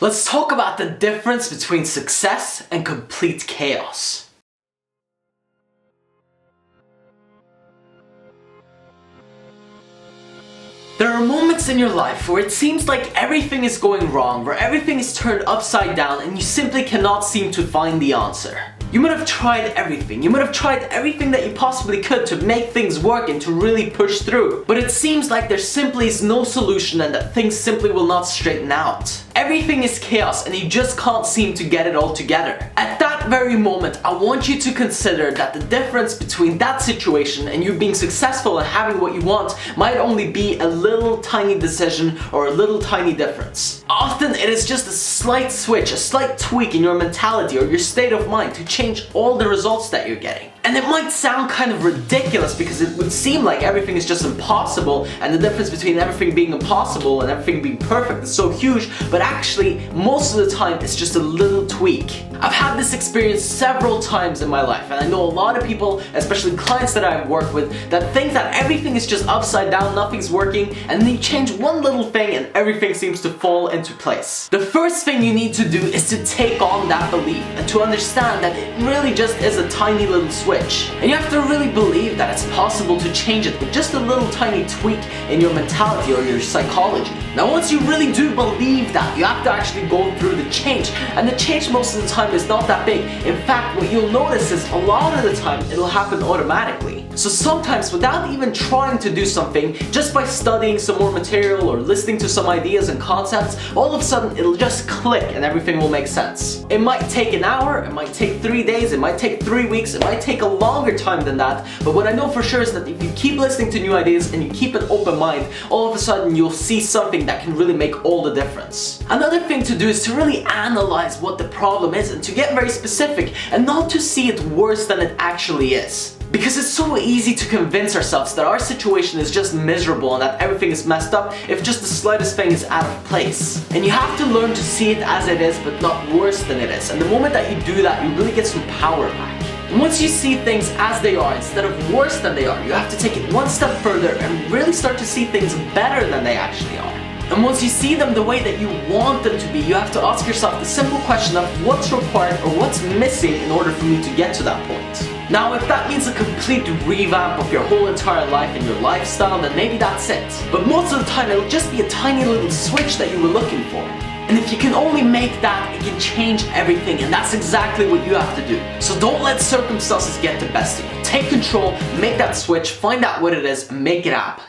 Let's talk about the difference between success and complete chaos. There are moments in your life where it seems like everything is going wrong, where everything is turned upside down and you simply cannot seem to find the answer. You might have tried everything. You might have tried everything that you possibly could to make things work and to really push through. But it seems like there simply is no solution and that things simply will not straighten out. Everything is chaos and you just can't seem to get it all together. At that very moment, I want you to consider that the difference between that situation and you being successful and having what you want might only be a little tiny decision or a little tiny difference. Often it is just a slight switch, a slight tweak in your mentality or your state of mind to change all the results that you're getting. And it might sound kind of ridiculous because it would seem like everything is just impossible and the difference between everything being impossible and everything being perfect is so huge, but actually most of the time it's just a little tweak. I've had this experience several times in my life and I know a lot of people, especially clients that I've worked with, that think that everything is just upside down, nothing's working, and then you change one little thing and everything seems to fall into place. The first thing you need to do is to take on that belief and to understand that it really just is a tiny little switch. And you have to really believe that it's possible to change it with just a little tiny tweak in your mentality or your psychology. Now once you really do believe that, you have to actually go through the change. And the change most of the time is not that big. In fact, what you'll notice is a lot of the time it'll happen automatically. So sometimes without even trying to do something, just by studying some more material or listening to some ideas and concepts, all of a sudden it'll just click and everything will make sense. It might take an hour, it might take 3 days, it might take 3 weeks, it might take a longer time than that, but what I know for sure is that if you keep listening to new ideas and you keep an open mind, all of a sudden you'll see something that can really make all the difference. Another thing to do is to really analyze what the problem is and to get very specific and not to see it worse than it actually is. Because it's so easy to convince ourselves that our situation is just miserable and that everything is messed up if just the slightest thing is out of place. And you have to learn to see it as it is but not worse than it is. And the moment that you do that, you really get some power back. And once you see things as they are instead of worse than they are, you have to take it one step further and really start to see things better than they actually are. And once you see them the way that you want them to be, you have to ask yourself the simple question of what's required or what's missing in order for me to get to that point. Now, if that means a complete revamp of your whole entire life and your lifestyle, then maybe that's it. But most of the time, it'll just be a tiny little switch that you were looking for. And if you can only make that, it can change everything, and that's exactly what you have to do. So don't let circumstances get the best of you. Take control, make that switch, find out what it is, and make it happen.